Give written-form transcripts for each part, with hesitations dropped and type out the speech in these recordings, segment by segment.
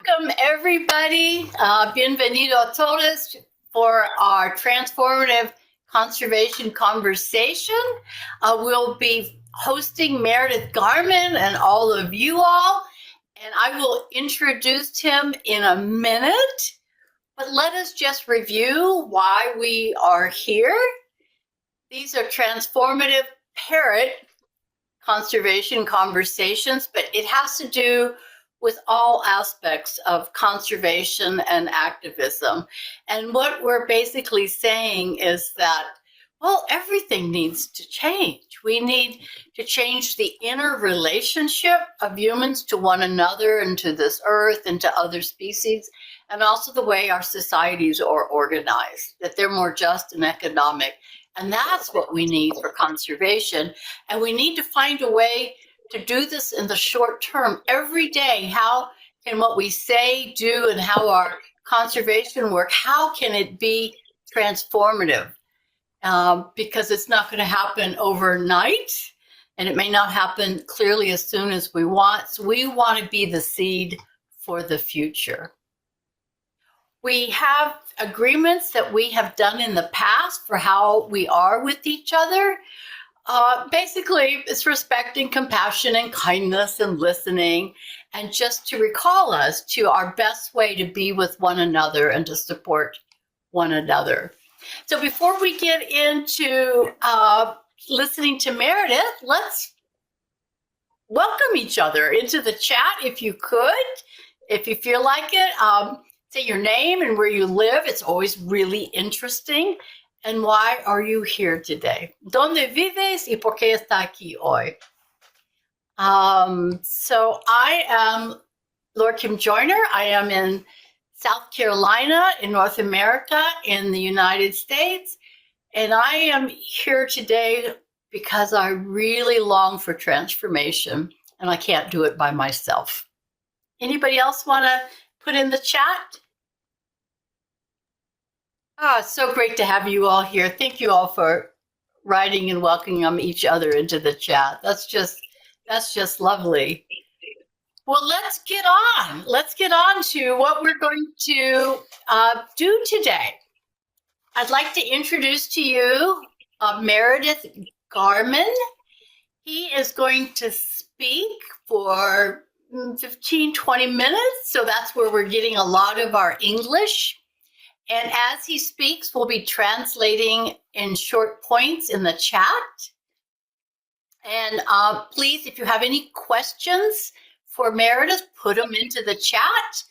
Welcome, everybody. Bienvenido a todos for our transformative conservation conversation. We'll be hosting Meredith Garmon and all of you all, and I will introduce him in a minute. But let us just review why we are here. These are transformative parrot conservation conversations, but it has to do with all aspects of conservation and activism. And what we're basically saying is that, well, everything needs to change. We need to change the inner relationship of humans to one another and to this earth and to other species, and also the way our societies are organized, that they're more just and economic. And that's what we need for conservation. And we need to find a way to do this in the short term. Every day, how can what we say, do, and how our conservation work, how can it be transformative? Because it's not going to happen overnight, and it may not happen clearly as soon as we want. So we want to be the seed for the future. We have agreements that we have done in the past for how we are with each other. Basically, it's respect and compassion and kindness and listening, and just to recall us to our best way to be with one another and to support one another. So before we get into listening to Meredith, let's welcome each other into the chat if you could, if you feel like it. Say your name and where you live. It's always really interesting. And why are you here today? ¿Dónde vives y por qué está aquí hoy? So I am Laura Kim Joyner. I am in South Carolina, in North America, in the United States. And I am here today because I really long for transformation, and I can't do it by myself. Anybody else want to put in the chat? It's so great to have you all here. Thank you all for writing and welcoming each other into the chat. That's just lovely. Well, let's get on. Let's get on to what we're going to do today. I'd like to introduce to you Meredith Garmon. He is going to speak for 15, 20 minutes. So that's where we're getting a lot of our English. And as he speaks, we'll be translating in short points in the chat. And please, if you have any questions for Meredith, put them into the chat.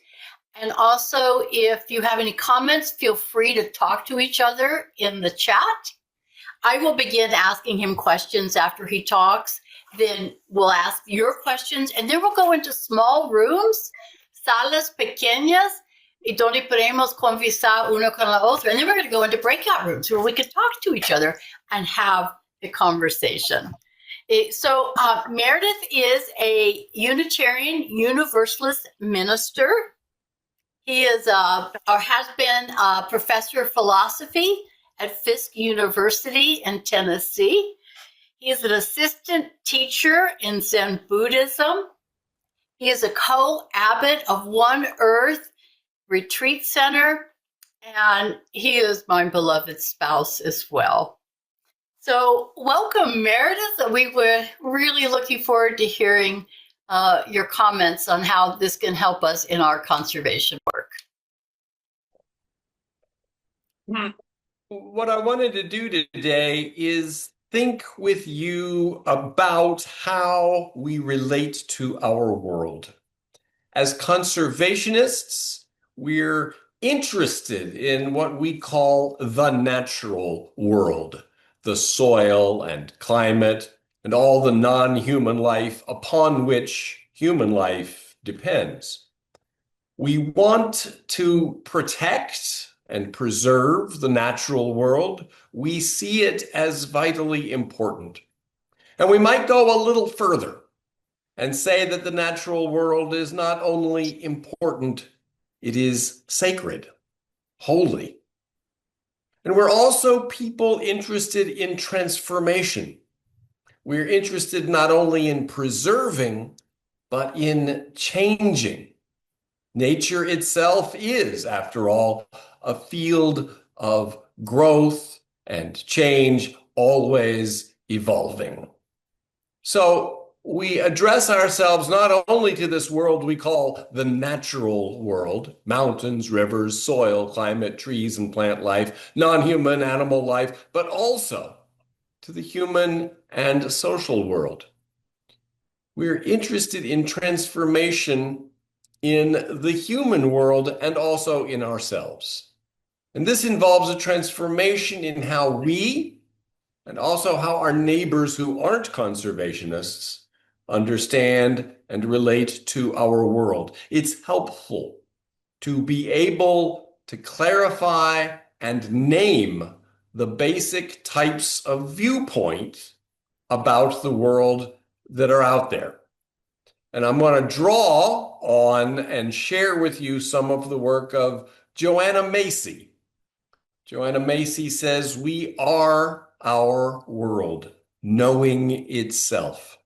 And also, if you have any comments, feel free to talk to each other in the chat. I will begin asking him questions after he talks. Then we'll ask your questions. And then we'll go into small rooms, salas pequeñas, y donde podemos conversar uno con la otra. And then we're going to go into breakout rooms where we can talk to each other and have a conversation. So Meredith is a Unitarian Universalist minister. He is or has been a professor of philosophy at Fisk University in Tennessee. He is an assistant teacher in Zen Buddhism. He is a co-abbot of One Earth Retreat Center, and he is my beloved spouse as well. So welcome, Meredith. We were really looking forward to hearing your comments on how this can help us in our conservation work. What I wanted to do today is think with you about how we relate to our world. As conservationists, we're interested in what we call the natural world, the soil and climate, and all the non-human life upon which human life depends. We want to protect and preserve the natural world. We see it as vitally important. And we might go a little further and say that the natural world is not only important, it is sacred, holy. And we're also people interested in transformation. We're interested not only in preserving, but in changing. Nature itself is, after all, a field of growth and change, always evolving. So we address ourselves not only to this world we call the natural world, mountains, rivers, soil, climate, trees and plant life, non-human animal life, but also to the human and social world. We're interested in transformation in the human world and also in ourselves. And this involves a transformation in how we and also how our neighbors who aren't conservationists understand and relate to our world. It's helpful to be able to clarify and name the basic types of viewpoint about the world that are out there. And I'm going to draw on and share with you some of the work of Joanna Macy. Joanna Macy says, "We are our world, knowing itself.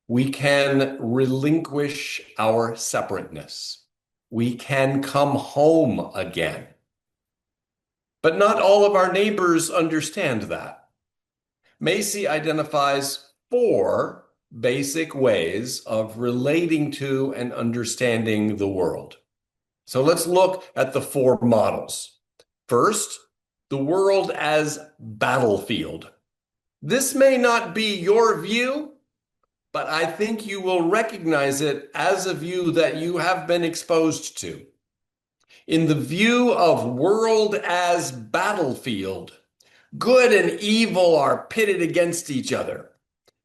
We can relinquish our separateness. We can come home again." But not all of our neighbors understand that. Macy identifies 4 basic ways of relating to and understanding the world. So let's look at the 4 models. First, the world as battlefield. This may not be your view, but I think you will recognize it as a view that you have been exposed to. In the view of world as battlefield, good and evil are pitted against each other,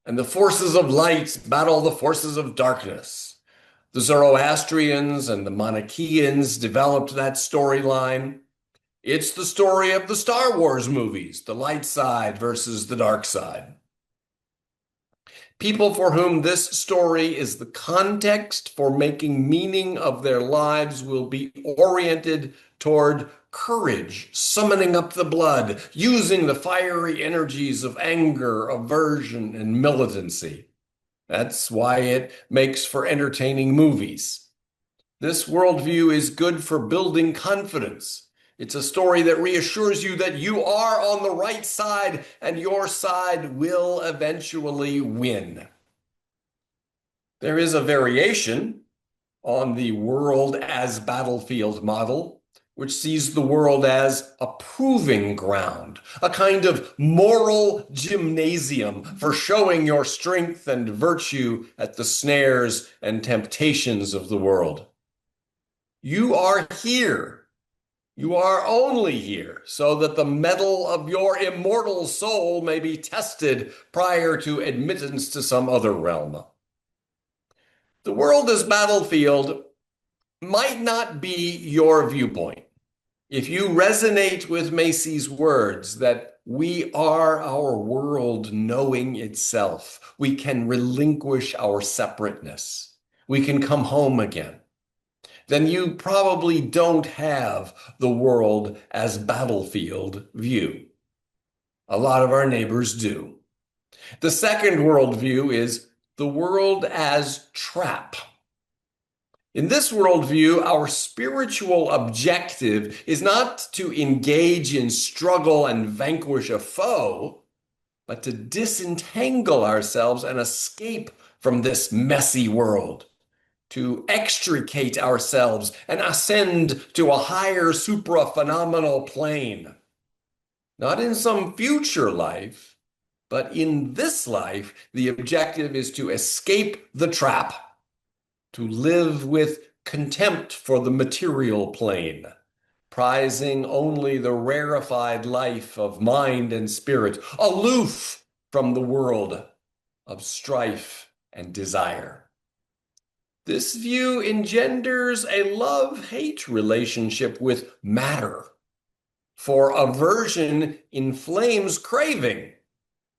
and the forces of light battle the forces of darkness. The Zoroastrians and the Manichaeans developed that storyline. It's the story of the Star Wars movies, the light side versus the dark side. People for whom this story is the context for making meaning of their lives will be oriented toward courage, summoning up the blood, using the fiery energies of anger, aversion, and militancy. That's why it makes for entertaining movies. This worldview is good for building confidence. It's a story that reassures you that you are on the right side and your side will eventually win. There is a variation on the world as battlefield model, which sees the world as a proving ground, a kind of moral gymnasium for showing your strength and virtue at the snares and temptations of the world. You are here. You are only here so that the mettle of your immortal soul may be tested prior to admittance to some other realm. The world as battlefield might not be your viewpoint. If you resonate with Macy's words that we are our world knowing itself, we can relinquish our separateness, we can come home again, then you probably don't have the world as battlefield view. A lot of our neighbors do. The second worldview is the world as trap. In this worldview, our spiritual objective is not to engage in struggle and vanquish a foe, but to disentangle ourselves and escape from this messy world, to extricate ourselves and ascend to a higher supra-phenomenal plane. Not in some future life, but in this life, the objective is to escape the trap, to live with contempt for the material plane, prizing only the rarefied life of mind and spirit, aloof from the world of strife and desire. This view engenders a love-hate relationship with matter, for aversion inflames craving,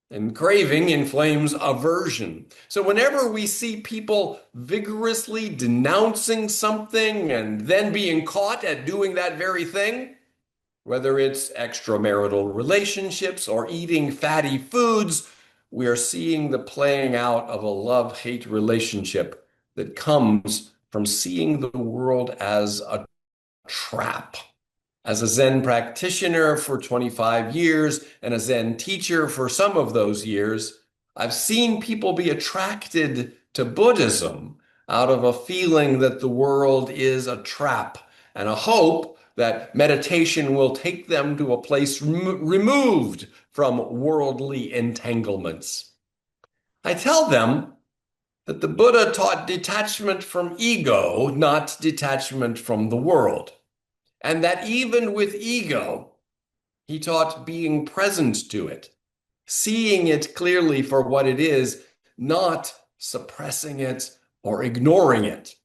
and craving inflames aversion. So whenever we see people vigorously denouncing something and then being caught at doing that very thing, whether it's extramarital relationships or eating fatty foods, we are seeing the playing out of a love-hate relationship that comes from seeing the world as a trap. As a Zen practitioner for 25 years and a Zen teacher for some of those years, I've seen people be attracted to Buddhism out of a feeling that the world is a trap and a hope that meditation will take them to a place removed from worldly entanglements. I tell them that the Buddha taught detachment from ego, not detachment from the world. And that even with ego, he taught being present to it, seeing it clearly for what it is, not suppressing it or ignoring it.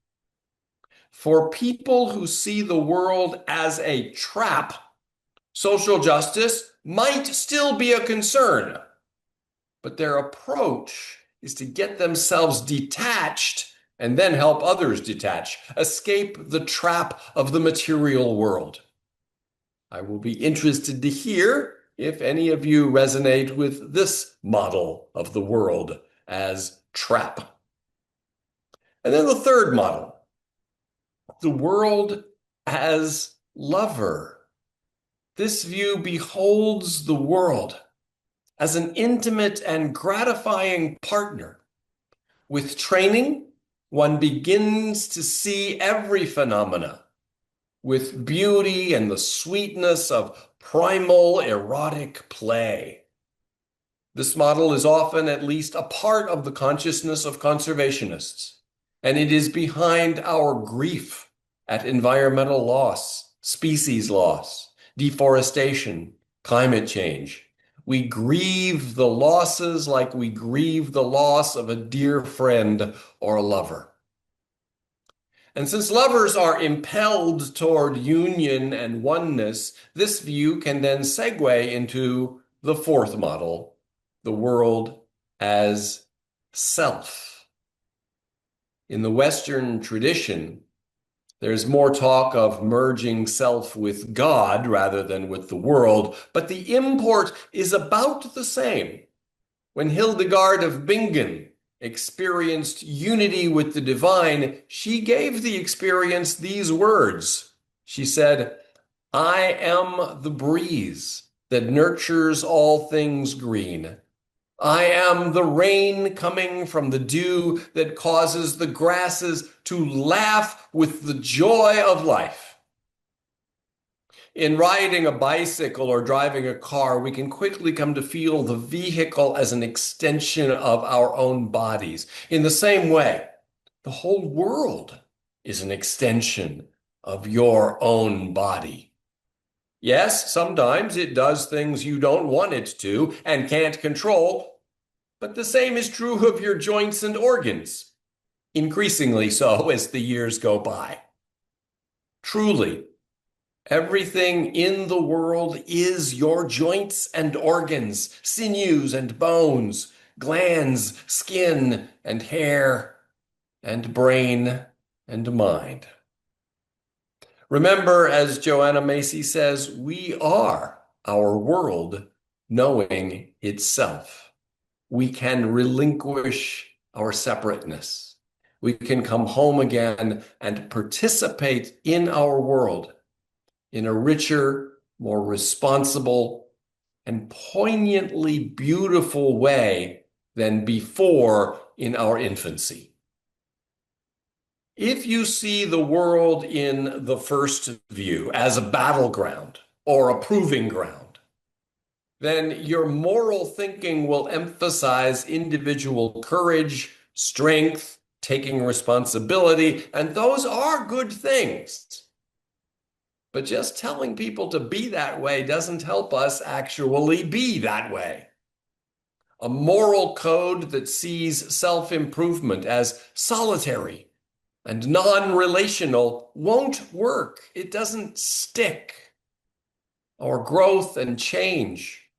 For people who see the world as a trap, social justice might still be a concern, but their approach is to get themselves detached and then help others detach, escape the trap of the material world. I will be interested to hear if any of you resonate with this model of the world as trap. And then the third model, the world as lover. This view beholds the world as an intimate and gratifying partner. With training, one begins to see every phenomena with beauty and the sweetness of primal erotic play. This model is often at least a part of the consciousness of conservationists, and it is behind our grief at environmental loss, species loss, deforestation, climate change. We grieve the losses like we grieve the loss of a dear friend or a lover. And since lovers are impelled toward union and oneness, this view can then segue into the fourth model, the world as self. In the Western tradition, there's more talk of merging self with God rather than with the world, but the import is about the same. When Hildegard of Bingen experienced unity with the divine, she gave the experience these words. She said, "I am the breeze that nurtures all things green. I am the rain coming from the dew that causes the grasses to laugh with the joy of life." In riding a bicycle or driving a car, we can quickly come to feel the vehicle as an extension of our own bodies. In the same way, the whole world is an extension of your own body. Yes, sometimes it does things you don't want it to and can't control, but the same is true of your joints and organs, increasingly so as the years go by. Truly, everything in the world is your joints and organs, sinews and bones, glands, skin and hair, and brain and mind. Remember, as Joanna Macy says, we are our world knowing itself. We can relinquish our separateness. We can come home again and participate in our world in a richer, more responsible, and poignantly beautiful way than before in our infancy. If you see the world in the first view as a battleground or a proving ground, then your moral thinking will emphasize individual courage, strength, taking responsibility, and those are good things. But just telling people to be that way doesn't help us actually be that way. A moral code that sees self-improvement as solitary and non-relational won't work. It doesn't stick. Our growth and change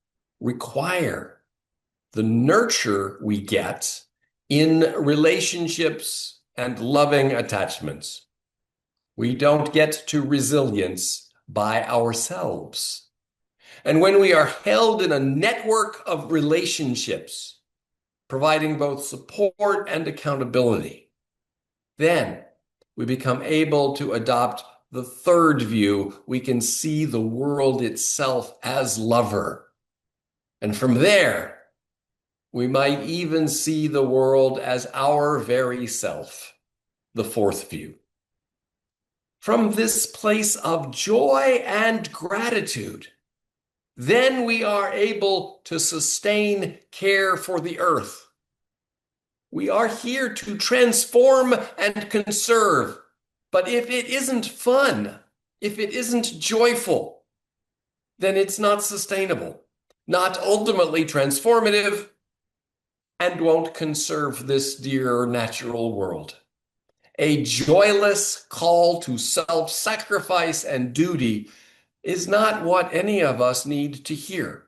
require the nurture we get in relationships and loving attachments. We don't get to resilience by ourselves. And when we are held in a network of relationships, providing both support and accountability, then we become able to adopt the third view. We can see the world itself as lover. And from there, we might even see the world as our very self, the fourth view. From this place of joy and gratitude, then we are able to sustain care for the earth. We are here to transform and conserve. But if it isn't fun, if it isn't joyful, then it's not sustainable, not ultimately transformative, and won't conserve this dear natural world. A joyless call to self-sacrifice and duty is not what any of us need to hear.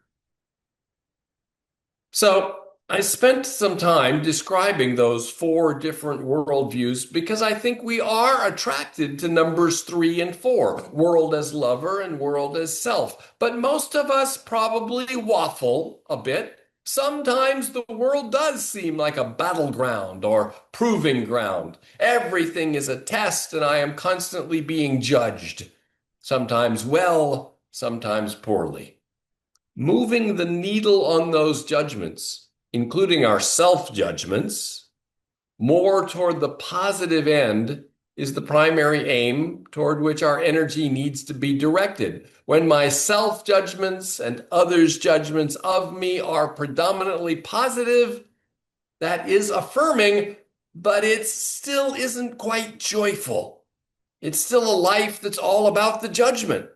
So I spent some time describing those four different worldviews because I think we are attracted to numbers 3 and 4, world as lover and world as self. But most of us probably waffle a bit. Sometimes the world does seem like a battleground or proving ground. Everything is a test, and I am constantly being judged, sometimes well, sometimes poorly. Moving the needle on those judgments, including our self-judgments, more toward the positive end is the primary aim toward which our energy needs to be directed. When my self-judgments and others' judgments of me are predominantly positive, that is affirming, but it still isn't quite joyful. It's still a life that's all about the judgment.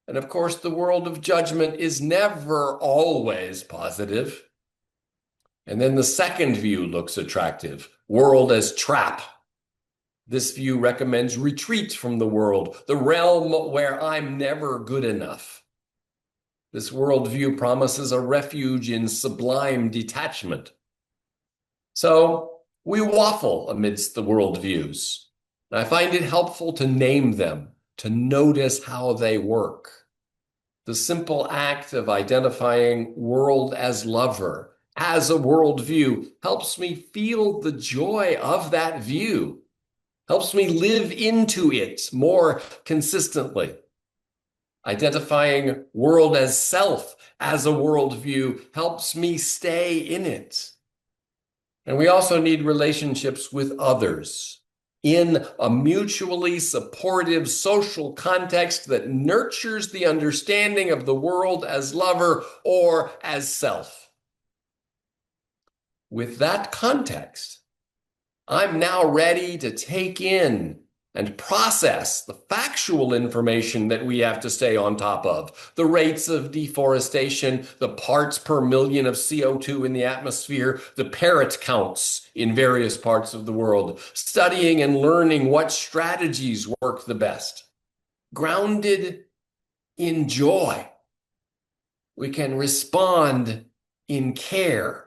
And of course, the world of judgment is never always positive. And then the second view looks attractive, world as trap. This view recommends retreat from the world, the realm where I'm never good enough. This worldview promises a refuge in sublime detachment. So we waffle amidst the worldviews. And I find it helpful to name them, to notice how they work. The simple act of identifying world as lover, as a worldview, helps me feel the joy of that view, helps me live into it more consistently. Identifying world as self, as a worldview, helps me stay in it. And we also need relationships with others in a mutually supportive social context that nurtures the understanding of the world as lover or as self. With that context, I'm now ready to take in and process the factual information that we have to stay on top of. The rates of deforestation, the parts per million of CO2 in the atmosphere, the parrot counts in various parts of the world, studying and learning what strategies work the best. Grounded in joy, we can respond in care.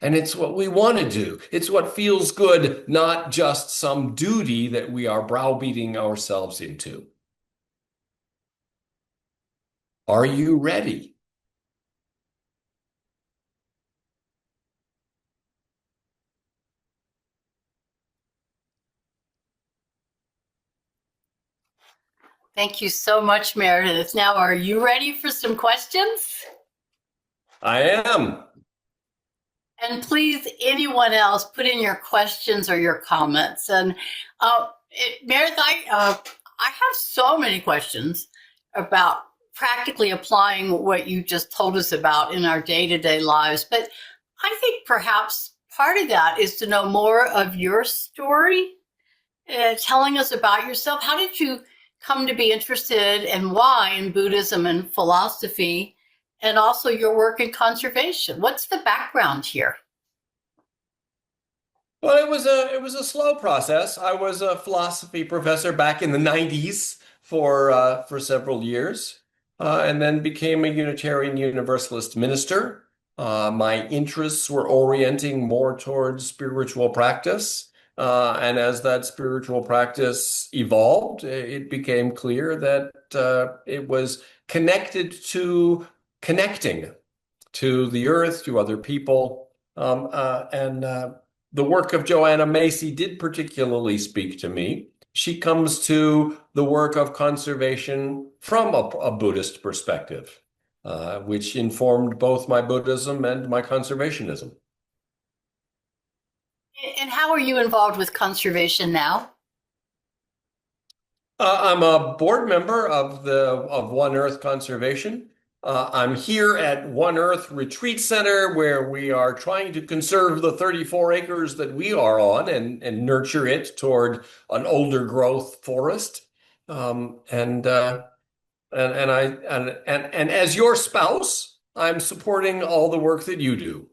And it's what we want to do. It's what feels good, not just some duty that we are browbeating ourselves into. Are you ready? Thank you so much, Meredith. Now, are you ready for some questions? I am. And please, anyone else, put in your questions or your comments. And Meredith, I have so many questions about practically applying what you just told us about in our day-to-day lives. But I think perhaps part of that is to know more of your story, telling us about yourself. How did you come to be interested and why in Buddhism and philosophy, and also your work in conservation? What's the background here? Well, it was a slow process. I was a philosophy professor back in the 90s for several years, and then became a Unitarian Universalist minister. My interests were orienting more towards spiritual practice. And as that spiritual practice evolved, it became clear that it was connected to connecting to the earth, to other people. And the work of Joanna Macy did particularly speak to me. She comes to the work of conservation from a Buddhist perspective, which informed both my Buddhism and my conservationism. And how are you involved with conservation now? I'm a board member of One Earth Conservation. I'm here at One Earth Retreat Center, where we are trying to conserve the 34 acres that we are on and nurture it toward an older growth forest. And as your spouse, I'm supporting all the work that you do.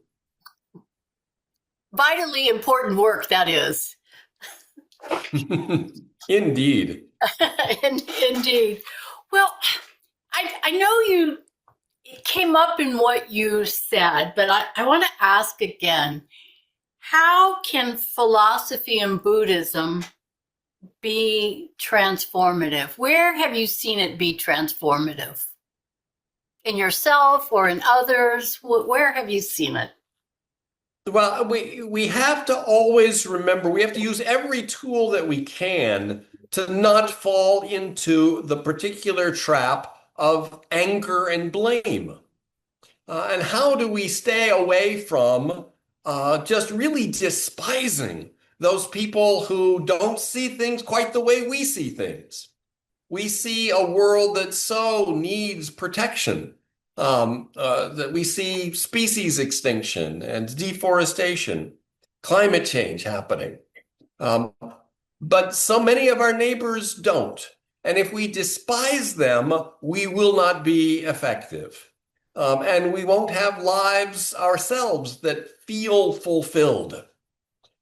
Vitally important work, that is. Indeed. Indeed. Well, I know you it came up in what you said, but I want to ask again, how can philosophy and Buddhism be transformative? Where have you seen it be transformative? In yourself or in others? Where have you seen it? Well, we have to always remember, we have to use every tool that we can to not fall into the particular trap of anger and blame. And how do we stay away from just really despising those people who don't see things quite the way we see things? We see a world that so needs protection, that we see species extinction and deforestation, climate change happening. Um, but so many of our neighbors don't. And if we despise them, we will not be effective. And we won't have lives ourselves that feel fulfilled.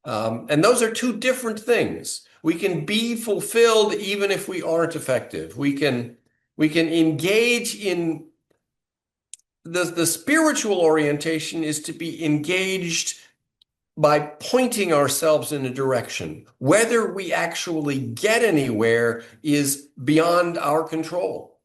And those are two different things. We can be fulfilled even if we aren't effective. We can engage in the spiritual orientation is to be engaged by pointing ourselves in a direction. Whether we actually get anywhere is beyond our control.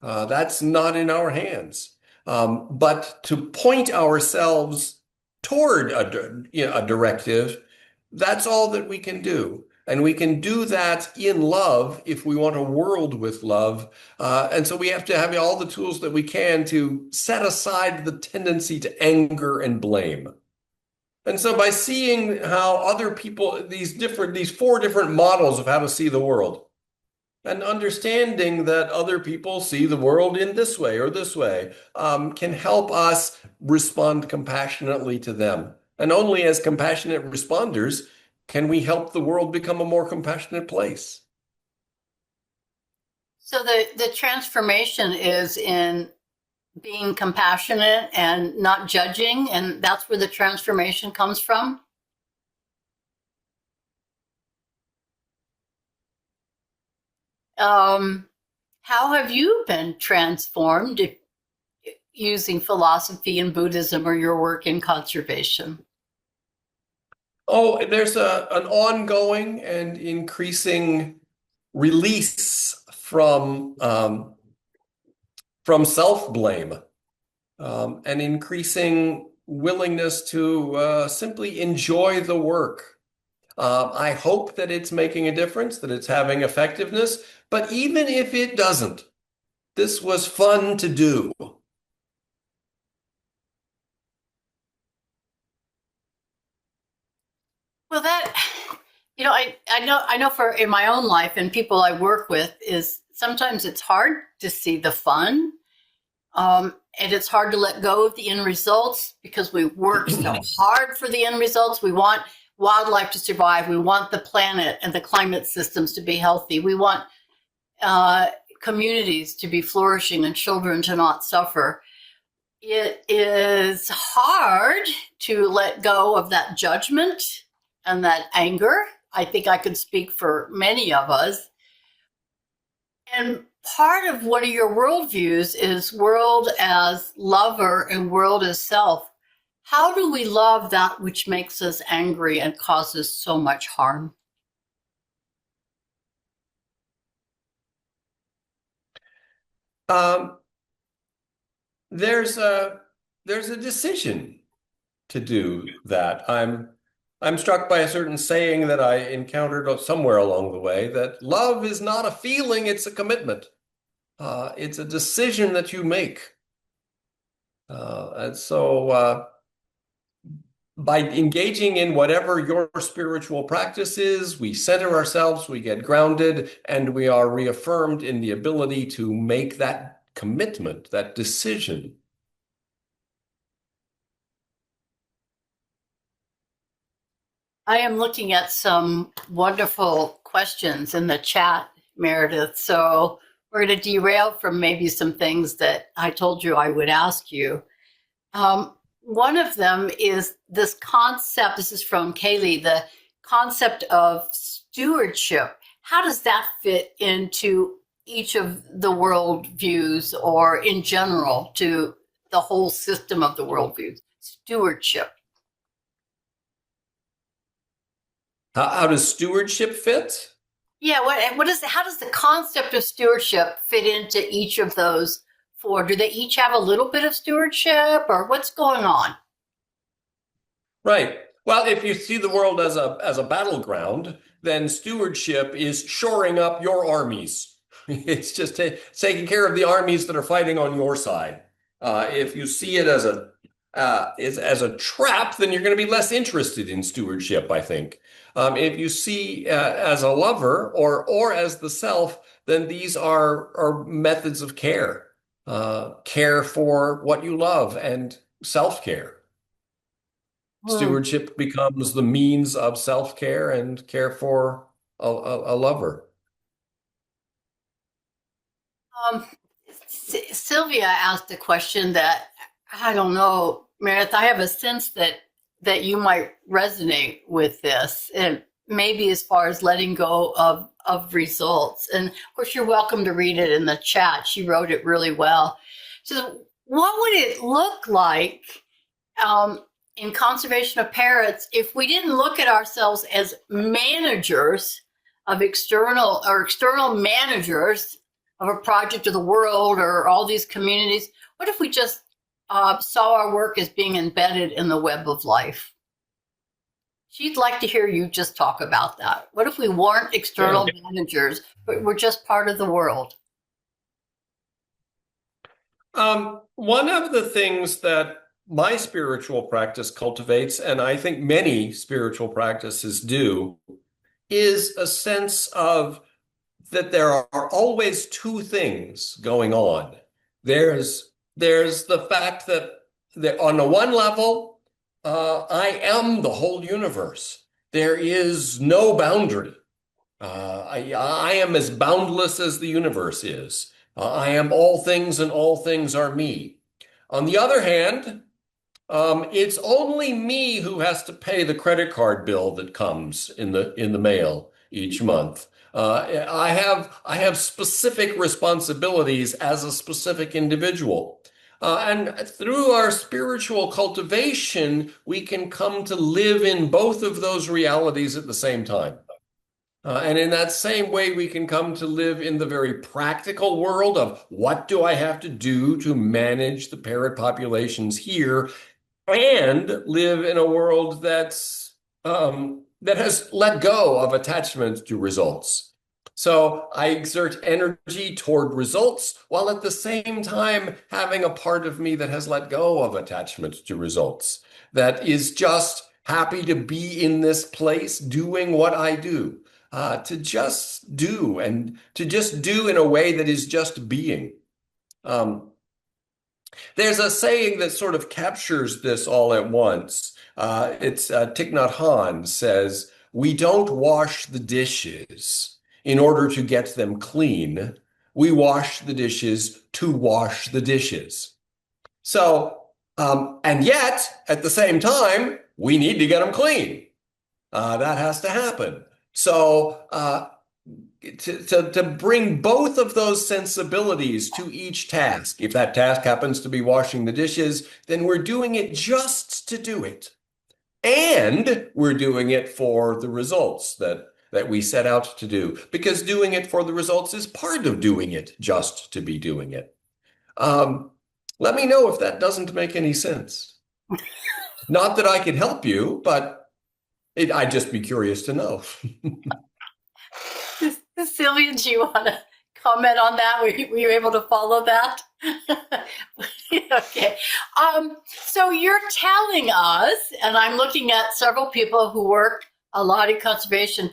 That's not in our hands. But to point ourselves toward a directive, that's all that we can do. And we can do that in love if we want a world with love. And so we have to have all the tools that we can to set aside the tendency to anger and blame. And so by seeing how other people, these four different models of how to see the world, and understanding that other people see the world in this way or this way, can help us respond compassionately to them. And only as compassionate responders can we help the world become a more compassionate place. So the transformation is in being compassionate and not judging, and that's where the transformation comes from. How have you been transformed using philosophy and Buddhism or your work in conservation? Oh, there's an ongoing and increasing release from self-blame, an increasing willingness to simply enjoy the work. I hope that it's making a difference, that it's having effectiveness, but even if it doesn't, this was fun to do. Well, I know for in my own life and people I work with is sometimes it's hard to see the fun. And it's hard to let go of the end results because we work so hard for the end results. We want wildlife to survive. We want the planet and the climate systems to be healthy. We want communities to be flourishing and children to not suffer. It is hard to let go of that judgment and that anger. I think I could speak for many of us. And part of one of your worldviews is world as lover and world as self. How do we love that which makes us angry and causes so much harm? Um, there's a decision to do that. I'm struck by a certain saying that I encountered somewhere along the way that love is not a feeling, it's a commitment. It's a decision that you make. And so by engaging in whatever your spiritual practice is, we center ourselves, we get grounded, and we are reaffirmed in the ability to make that commitment, that decision. I am looking at some wonderful questions in the chat, Meredith. So we're going to derail from maybe some things that I told you I would ask you. One of them is this concept. This is from Kaylee, the concept of stewardship. How does that fit into each of the worldviews, or in general to the whole system of the worldviews? Stewardship. How does stewardship fit? Yeah, how does the concept of stewardship fit into each of those four? Do they each have a little bit of stewardship, or what's going on? Right. Well, if you see the world as a battleground, then stewardship is shoring up your armies. It's just taking care of the armies that are fighting on your side. If you see it as a trap, then you're going to be less interested in stewardship, I think. If you see as a lover or as the self, then these are methods of care, care for what you love and self-care. Stewardship becomes the means of self-care and care for a lover. Um, Sylvia asked a question that I don't know, Meredith. I have a sense that you might resonate with this, and maybe as far as letting go of results. And of course, you're welcome to read it in the chat. She wrote it really well. So, what would it look like in conservation of parrots if we didn't look at ourselves as managers of external managers of a project of the world or all these communities? What if we just saw our work as being embedded in the web of life? She'd like to hear you just talk about that. What if we weren't external managers, but we're just part of the world? One of the things that my spiritual practice cultivates, and I think many spiritual practices do, is a sense of that there are always two things going on. There's the fact that on the one level, I am the whole universe. There is no boundary. I am as boundless as the universe is. I am all things and all things are me. On the other hand, it's only me who has to pay the credit card bill that comes in the mail each month. I have specific responsibilities as a specific individual. And through our spiritual cultivation, we can come to live in both of those realities at the same time. And in that same way, we can come to live in the very practical world of what do I have to do to manage the parrot populations here, and live in a world that has let go of attachment to results. So I exert energy toward results while at the same time having a part of me that has let go of attachment to results, that is just happy to be in this place doing what I do, to just do and to just do in a way that is just being. There's a saying that sort of captures this all at once. It's Thich Nhat Hanh says, "We don't wash the dishes in order to get them clean. We wash the dishes to wash the dishes." So, and yet, at the same time, we need to get them clean. That has to happen. So, to bring both of those sensibilities to each task. If that task happens to be washing the dishes, then we're doing it just to do it. And we're doing it for the results that we set out to do, because doing it for the results is part of doing it just to be doing it. Let me know if that doesn't make any sense. Not that I can help you, but I'd just be curious to know. Sylvia, do you want to comment on that? Were you able to follow that? Okay. So you're telling us, and I'm looking at several people who work a lot in conservation,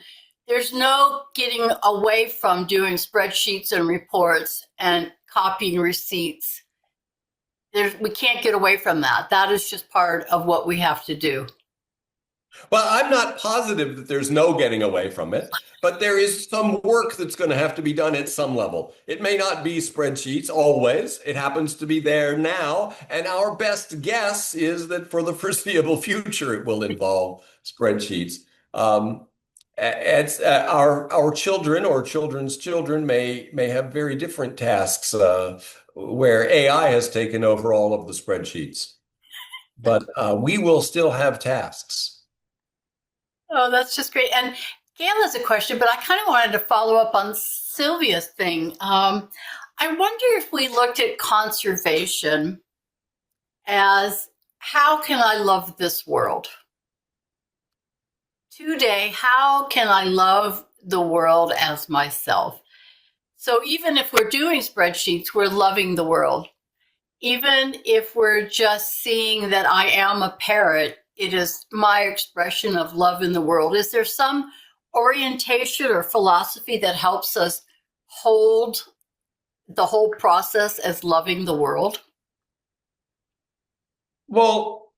there's no getting away from doing spreadsheets and reports and copying receipts. We can't get away from that. That is just part of what we have to do. Well, I'm not positive that there's no getting away from it, but there is some work that's going to have to be done at some level. It may not be spreadsheets always. It happens to be there now. And our best guess is that for the foreseeable future, it will involve spreadsheets. Our children or children's children may have very different tasks where AI has taken over all of the spreadsheets, but we will still have tasks. Oh, that's just great. And Gail has a question, but I kind of wanted to follow up on Sylvia's thing. I wonder if we looked at conservation as how can I love this world? Today, how can I love the world as myself? So even if we're doing spreadsheets, we're loving the world. Even if we're just seeing that I am a parrot, it is my expression of love in the world. Is there some orientation or philosophy that helps us hold the whole process as loving the world? Well,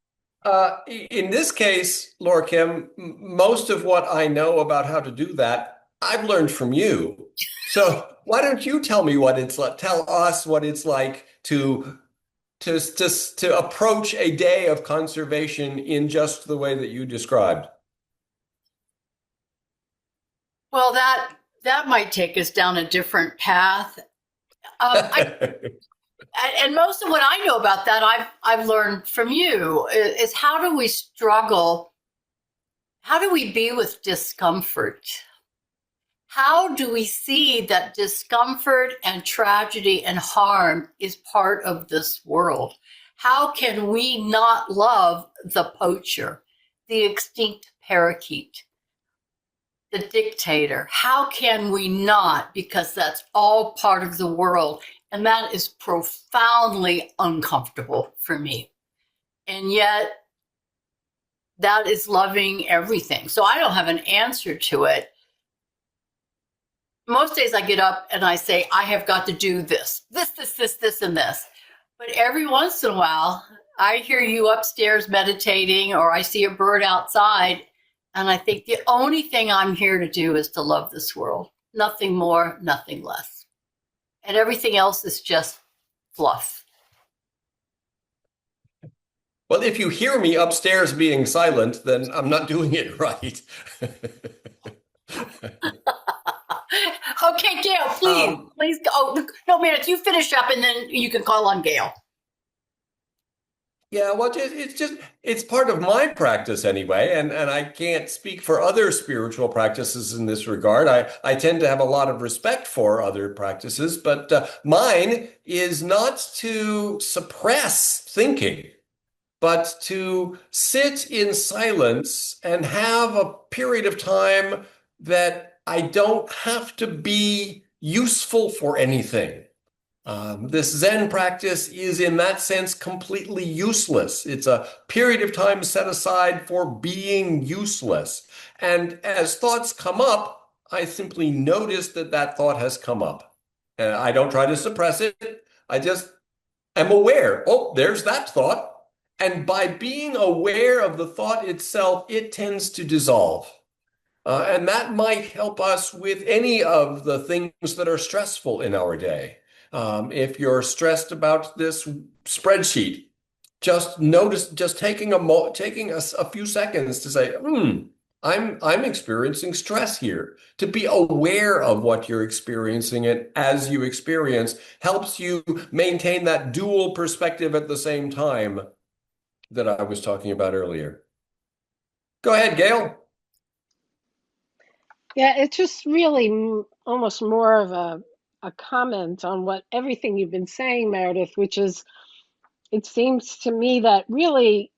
in this case, Laura Kim, most of what I know about how to do that, I've learned from you. So why don't you tell me what it's like, tell us what it's like to approach a day of conservation in just the way that you described. Well, that might take us down a different path. And most of what I know about that, I've learned from you. Is how do we struggle? How do we be with discomfort? How do we see that discomfort and tragedy and harm is part of this world? How can we not love the poacher, the extinct parakeet, the dictator? How can we not? Because that's all part of the world. And that is profoundly uncomfortable for me. And yet, that is loving everything. So I don't have an answer to it. Most days I get up and I say, I have got to do this, and this. But every once in a while, I hear you upstairs meditating or I see a bird outside. And I think the only thing I'm here to do is to love this world. Nothing more, nothing less. And everything else is just fluff. Well, if you hear me upstairs being silent, then I'm not doing it right. Okay, Gail, please go. Oh, no, Meredith, you finish up and then you can call on Gail. Yeah, well, it's part of my practice anyway, and I can't speak for other spiritual practices in this regard. I tend to have a lot of respect for other practices, but mine is not to suppress thinking, but to sit in silence and have a period of time that I don't have to be useful for anything. This Zen practice is, in that sense, completely useless. It's a period of time set aside for being useless. And as thoughts come up, I simply notice that that thought has come up. And I don't try to suppress it. I just am aware. Oh, there's that thought. And by being aware of the thought itself, it tends to dissolve. And that might help us with any of the things that are stressful in our day. If you're stressed about this spreadsheet, just notice, just taking a few seconds to say, I'm experiencing stress here. To be aware of what you're experiencing and as you experience helps you maintain that dual perspective at the same time that I was talking about earlier. Go ahead, Gail. Yeah, it's just really almost more of a comment on what everything you've been saying, Meredith, which is, it seems to me that really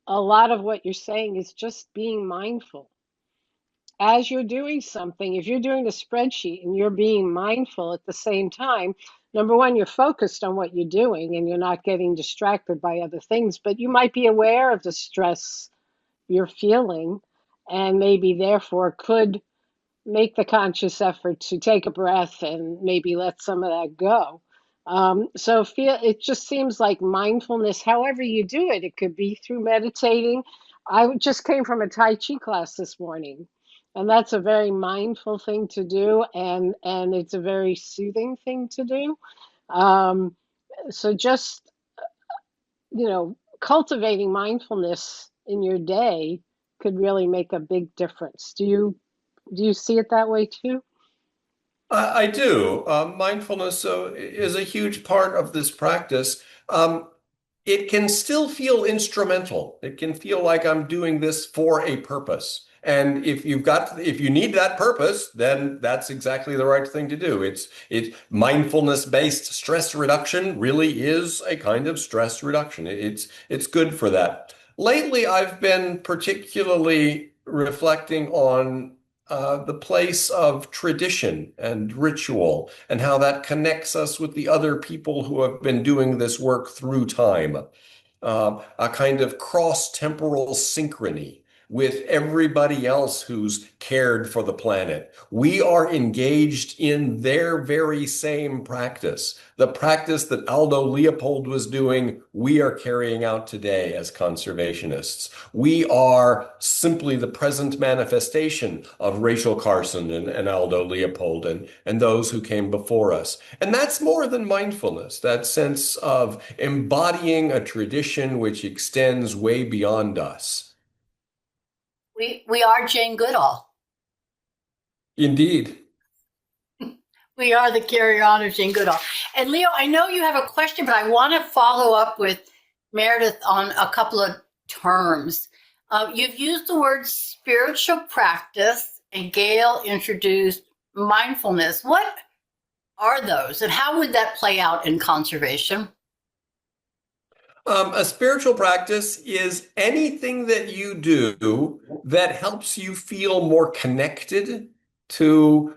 a lot of what you're saying is just being mindful. As you're doing something, if you're doing a spreadsheet and you're being mindful at the same time, number one, you're focused on what you're doing and you're not getting distracted by other things, but you might be aware of the stress you're feeling and maybe therefore could make the conscious effort to take a breath and maybe let some of that go. So feel it just seems like mindfulness, however you do it, it could be through meditating. I just came from a Tai Chi class this morning, and that's a very mindful thing to do, and it's a very soothing thing to do. Um, so just cultivating mindfulness in your day could really make a big difference. Do you see it that way too? I do. Mindfulness is a huge part of this practice. It can still feel instrumental. It can feel like I'm doing this for a purpose. And if you need that purpose, then that's exactly the right thing to do. It's mindfulness-based stress reduction really is a kind of stress reduction. It's good for that. Lately, I've been particularly reflecting on the place of tradition and ritual and how that connects us with the other people who have been doing this work through time, a kind of cross-temporal synchrony with everybody else who's cared for the planet. We are engaged in their very same practice. The practice that Aldo Leopold was doing, we are carrying out today as conservationists. We are simply the present manifestation of Rachel Carson and Aldo Leopold and those who came before us. And that's more than mindfulness, that sense of embodying a tradition which extends way beyond us. We are Jane Goodall. Indeed. We are the carrier on of Jane Goodall. And Leo, I know you have a question, but I want to follow up with Meredith on a couple of terms. You've used the word spiritual practice, and Gail introduced mindfulness. What are those, and how would that play out in conservation? A spiritual practice is anything that you do that helps you feel more connected to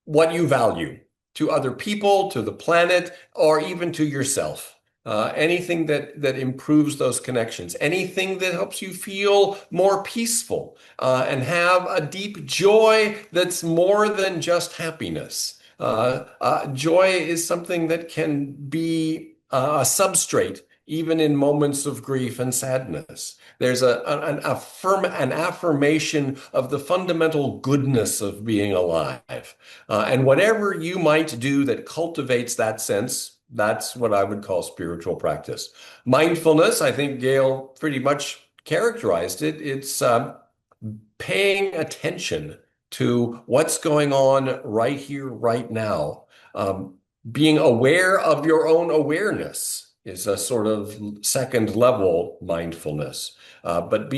what you value, to other people, to the planet, or even to yourself. Anything that improves those connections, anything that helps you feel more peaceful and have a deep joy that's more than just happiness. Joy is something that can be a substrate even in moments of grief and sadness. There's an affirmation of the fundamental goodness of being alive. And whatever you might do that cultivates that sense, that's what I would call spiritual practice. Mindfulness, I think Gail pretty much characterized it. It's paying attention to what's going on right here, right now. Being aware of your own awareness is a sort of second level mindfulness. But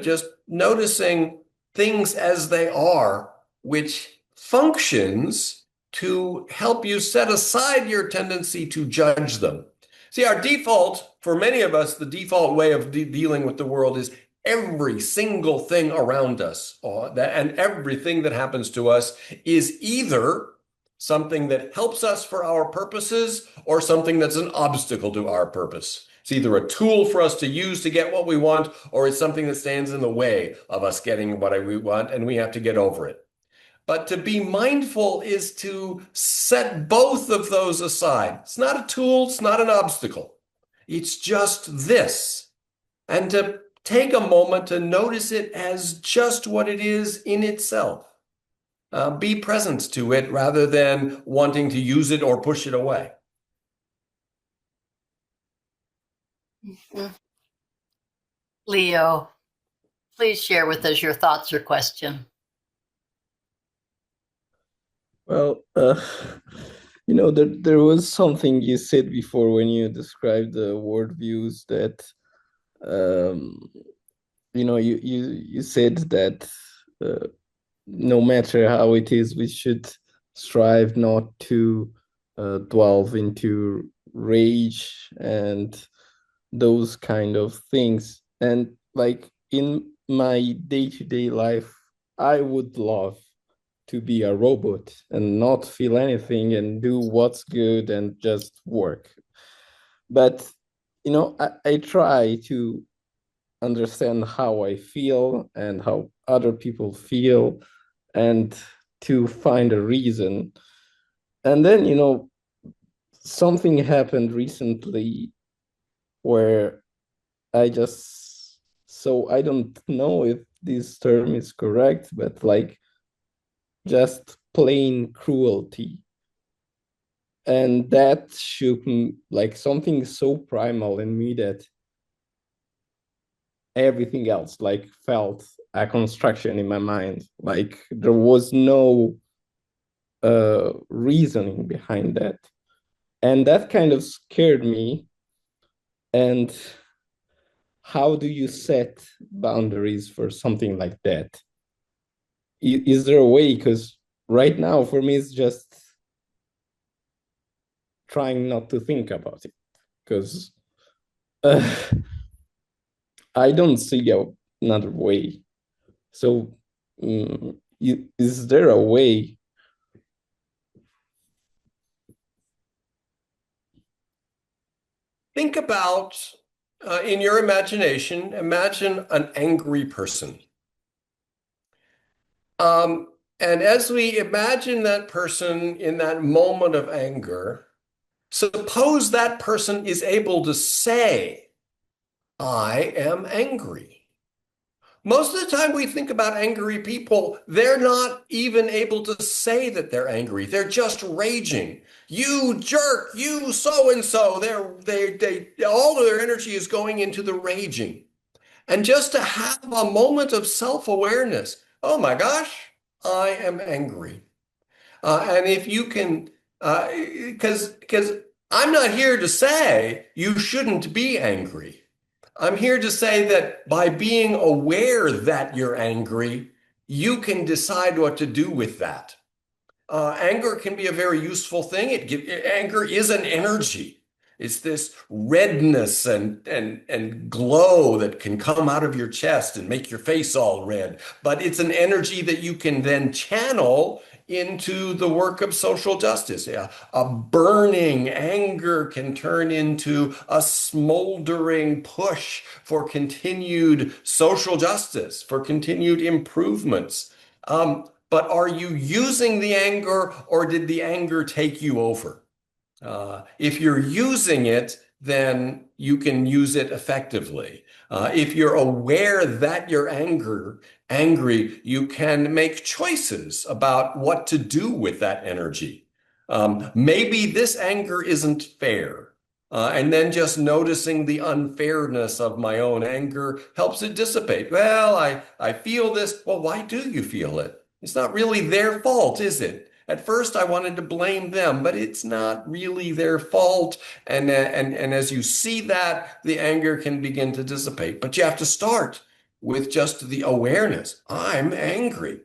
just noticing things as they are, which functions to help you set aside your tendency to judge them. See, our default, for many of us, the default way of dealing with the world is every single thing around us, and everything that happens to us is either something that helps us for our purposes or something that's an obstacle to our purpose. It's either a tool for us to use to get what we want, or it's something that stands in the way of us getting what we want, and we have to get over it. But to be mindful is to set both of those aside. It's not a tool, it's not an obstacle. It's just this. And to take a moment to notice it as just what it is in itself. Be present to it rather than wanting to use it or push it away. Leo, please share with us your thoughts or question. Well, there was something you said before when you described the worldviews that, you said that no matter how it is, we should strive not to delve into rage and those kind of things. And like in my day-to-day life, I would love to be a robot and not feel anything and do what's good and just work. But I try to understand how I feel and how other people feel, and to find a reason. And then, something happened recently where I don't know if this term is correct, but like just plain cruelty. And that shook me, like something so primal in me that everything else like felt a construction in my mind. Like there was no reasoning behind that. And that kind of scared me. And how do you set boundaries for something like that? Is there a way? Because right now, for me, it's just trying not to think about it. Because uh, I don't see another way. So, is there a way? Think about, in your imagination, imagine an angry person. And as we imagine that person in that moment of anger, suppose that person is able to say, I am angry. Most of the time we think about angry people, they're not even able to say that they're angry. They're just raging. You jerk, you so-and-so. All of their energy is going into the raging. And just to have a moment of self-awareness, oh my gosh, I am angry. And if you can, because I'm not here to say you shouldn't be angry. I'm here to say that by being aware that you're angry, you can decide what to do with that. Anger can be a very useful thing. Anger is an energy. It's this redness and glow that can come out of your chest and make your face all red. But it's an energy that you can then channel into the work of social justice. Yeah. A burning anger can turn into a smoldering push for continued social justice, for continued improvements. But are you using the anger, or did the anger take you over? If you're using it, then you can use it effectively. If you're aware that you're angry, you can make choices about what to do with that energy. Maybe this anger isn't fair. And then just noticing the unfairness of my own anger helps it dissipate. Well, I feel this. Well, why do you feel it? It's not really their fault, is it? At first, I wanted to blame them, but it's not really their fault. And as you see that, the anger can begin to dissipate. But you have to start with just the awareness. I'm angry.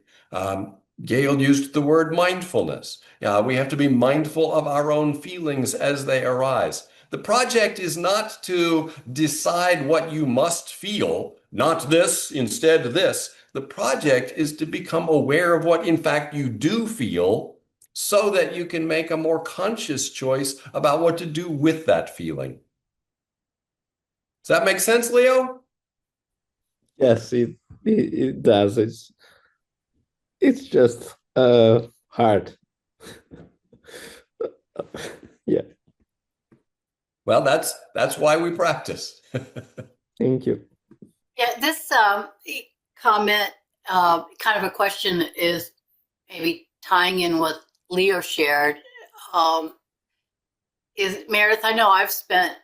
Gail used the word mindfulness. We have to be mindful of our own feelings as they arise. The project is not to decide what you must feel, not this, instead this. The project is to become aware of what, in fact, you do feel so that you can make a more conscious choice about what to do with that feeling. Does that make sense, Leo? Yes, it does. It's just hard. Yeah. Well, that's why we practice. Thank you. Yeah, this comment, kind of a question, is maybe tying in what Leo shared. Is Meredith, I know I've spent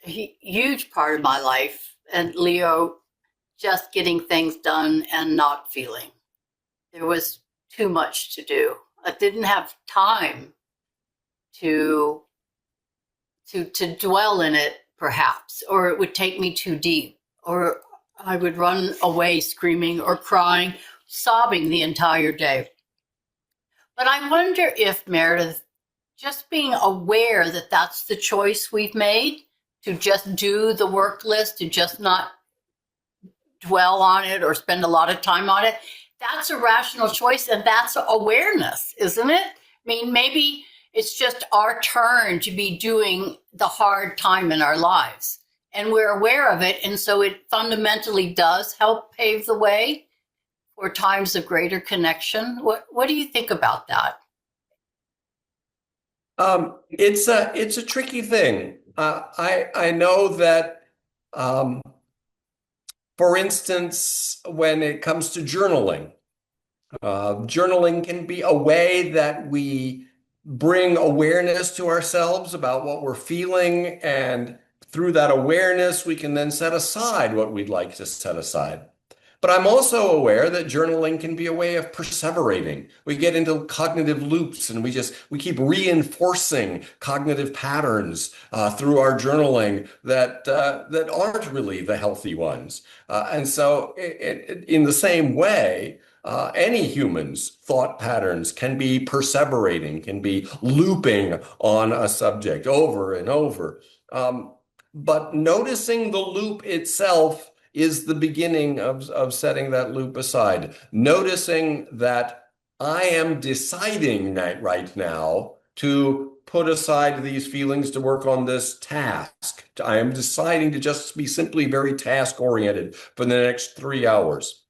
a huge part of my life, and Leo, just getting things done and not feeling. There was too much to do. I didn't have time to dwell in it, perhaps, or it would take me too deep, or I would run away screaming or crying, sobbing the entire day. But I wonder if, Meredith, just being aware that that's the choice we've made, to just do the work list, to just not dwell on it or spend a lot of time on it. That's a rational choice, and that's awareness, isn't it? I mean, maybe it's just our turn to be doing the hard time in our lives, and we're aware of it, and so it fundamentally does help pave the way for times of greater connection. What do you think about that? It's a tricky thing. I know that, for instance, when it comes to journaling, journaling can be a way that we bring awareness to ourselves about what we're feeling, and through that awareness, we can then set aside what we'd like to set aside. But I'm also aware that journaling can be a way of perseverating. We get into cognitive loops, and we keep reinforcing cognitive patterns through our journaling that aren't really the healthy ones. And so in the same way, any human's thought patterns can be perseverating, can be looping on a subject over and over. But noticing the loop itself is the beginning of setting that loop aside. Noticing that I am deciding right now to put aside these feelings to work on this task. I am deciding to just be simply very task-oriented for the next 3 hours.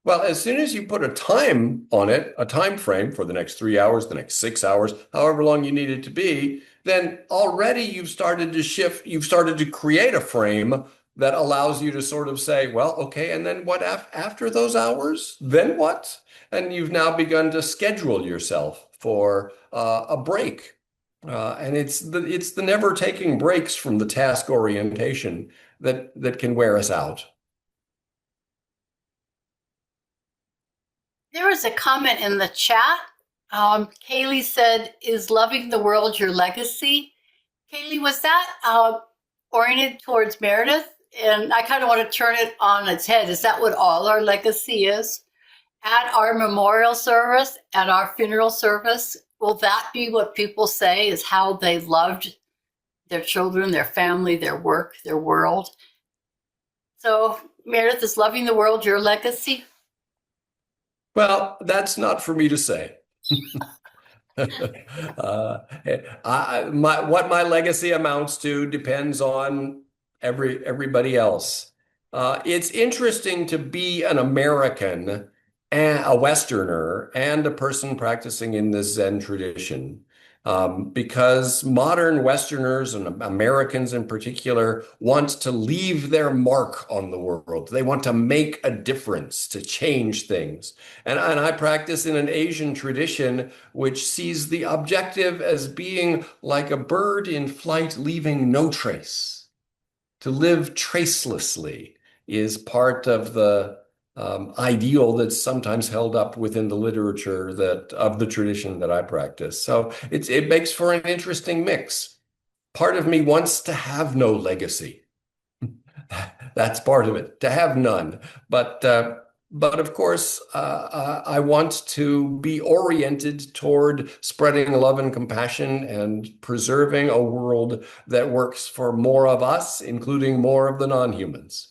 Well, as soon as you put a time on it, a time frame for the next 3 hours, the next 6 hours, however long you need it to be, then already you've started to shift, you've started to create a frame that allows you to sort of say, well, okay, and then what after those hours? Then what? And you've now begun to schedule yourself for a break. And it's the never taking breaks from the task orientation that can wear us out. There was a comment in the chat. Kaylee said, "Is loving the world your legacy?" Kaylee, was that oriented towards Meredith? And I kind of want to turn it on its head. Is that what all our legacy is? At our memorial service, at our funeral service, will that be what people say is how they loved their children, their family, their work, their world? So, Meredith, is loving the world your legacy? Well, that's not for me to say. What my legacy amounts to depends on everybody else. It's interesting to be an American, and a Westerner, and a person practicing in the Zen tradition, because modern Westerners and Americans in particular want to leave their mark on the world. They want to make a difference, to change things. And I practice in an Asian tradition which sees the objective as being like a bird in flight leaving no trace. To live tracelessly is part of the ideal that's sometimes held up within the literature of the tradition that I practice. So it makes for an interesting mix. Part of me wants to have no legacy. That's part of it, to have none. But of course, I want to be oriented toward spreading love and compassion and preserving a world that works for more of us, including more of the non-humans.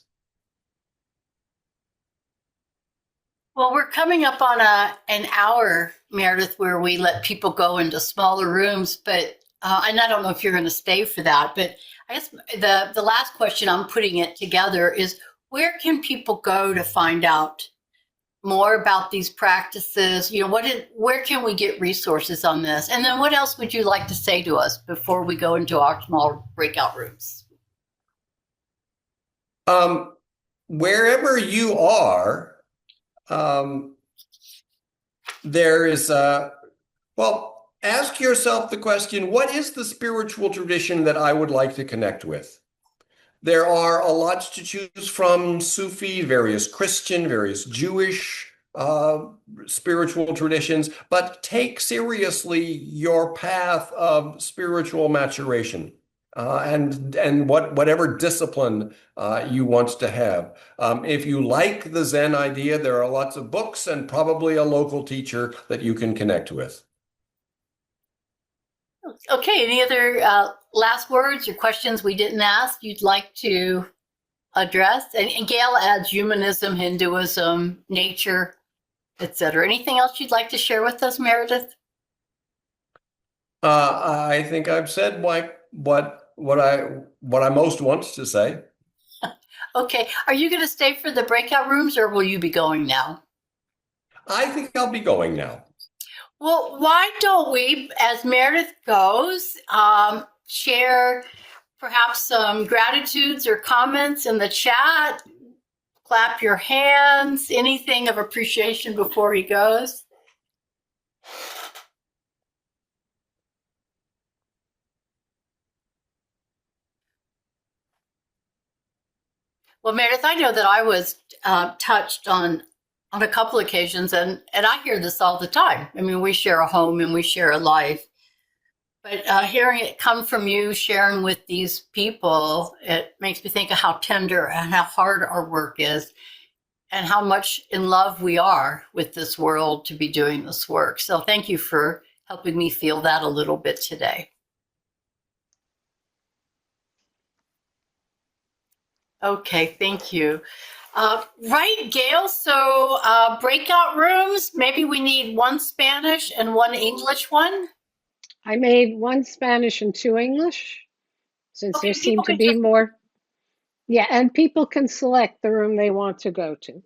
Well, we're coming up on an hour, Meredith, where we let people go into smaller rooms, but and I don't know if you're going to stay for that, but I guess the last question, I'm putting it together, is where can people go to find out more about these practices? You know, where can we get resources on this? And then what else would you like to say to us before we go into our small breakout rooms? Wherever you are, there is well, ask yourself the question, what is the spiritual tradition that I would like to connect with? There are a lot to choose from: Sufi, various Christian, various Jewish spiritual traditions, but take seriously your path of spiritual maturation. And whatever discipline you want to have. If you like the Zen idea, there are lots of books and probably a local teacher that you can connect with. Okay, any other last words or questions we didn't ask you'd like to address? And Gail adds humanism, Hinduism, nature, etc. Anything else you'd like to share with us, Meredith? I think I've said what I most want to say. Okay. Are you going to stay for the breakout rooms or will you be going now? I think I'll be going now. Well, why don't we, as Meredith goes, share perhaps some gratitudes or comments in the chat, clap your hands, anything of appreciation before he goes? Well, Meredith, I know that I was touched on a couple occasions, and I hear this all the time. I mean, we share a home and we share a life. But hearing it come from you, sharing with these people, it makes me think of how tender and how hard our work is and how much in love we are with this world to be doing this work. So thank you for helping me feel that a little bit today. Okay, thank you. Right, Gail. So breakout rooms, maybe we need one Spanish and one English one. I made one Spanish and two English, since Okay, there seem people to can be just, more. Yeah, and people can select the room they want to go to.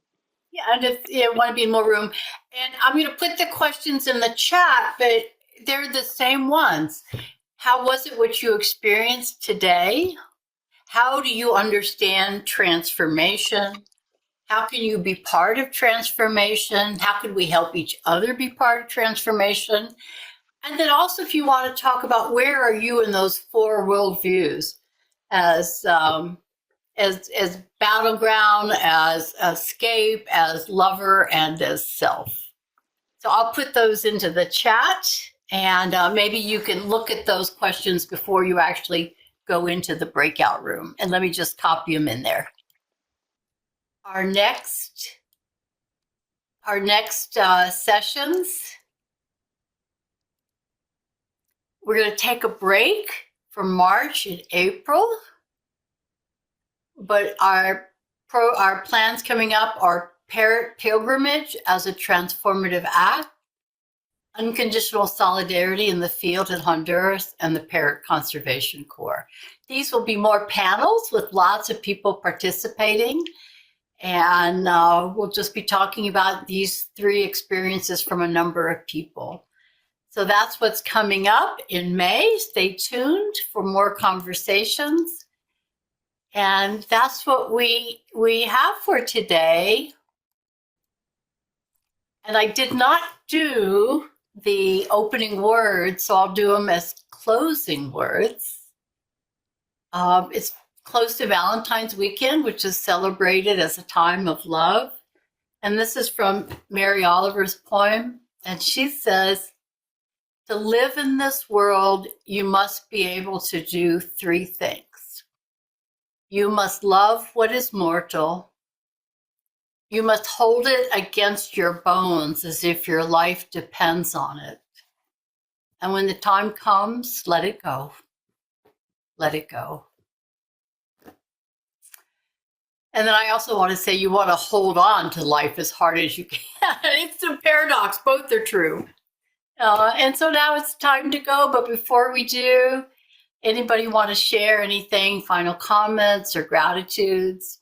yeah, and if you want to be in more room. And I'm going to put the questions in the chat, but they're the same ones. How was it what you experienced today? How do you understand transformation? How can you be part of transformation? How can we help each other be part of transformation? And then also, if you want to talk about where are you in those four worldviews, as battleground, as escape, as lover, and as self. So I'll put those into the chat, and maybe you can look at those questions before you actually go into the breakout room. And let me just copy them in there. Our next sessions, we're going to take a break from March and April, but our plans coming up are Parrot Pilgrimage as a transformative act, Unconditional Solidarity in the Field in Honduras, and the Parrot Conservation Corps. These will be more panels with lots of people participating, and we'll just be talking about these three experiences from a number of people. So that's what's coming up in May. Stay tuned for more conversations. And that's what we have for today. And I did not do the opening words, so I'll do them as closing words. It's close to Valentine's weekend, which is celebrated as a time of love. And this is from Mary Oliver's poem. And she says, to live in this world, you must be able to do three things. You must love what is mortal. You must hold it against your bones as if your life depends on it. And when the time comes, let it go. Let it go. And then I also want to say you want to hold on to life as hard as you can. It's a paradox. Both are true. And so now it's time to go. But before we do, anybody want to share anything, final comments or gratitudes?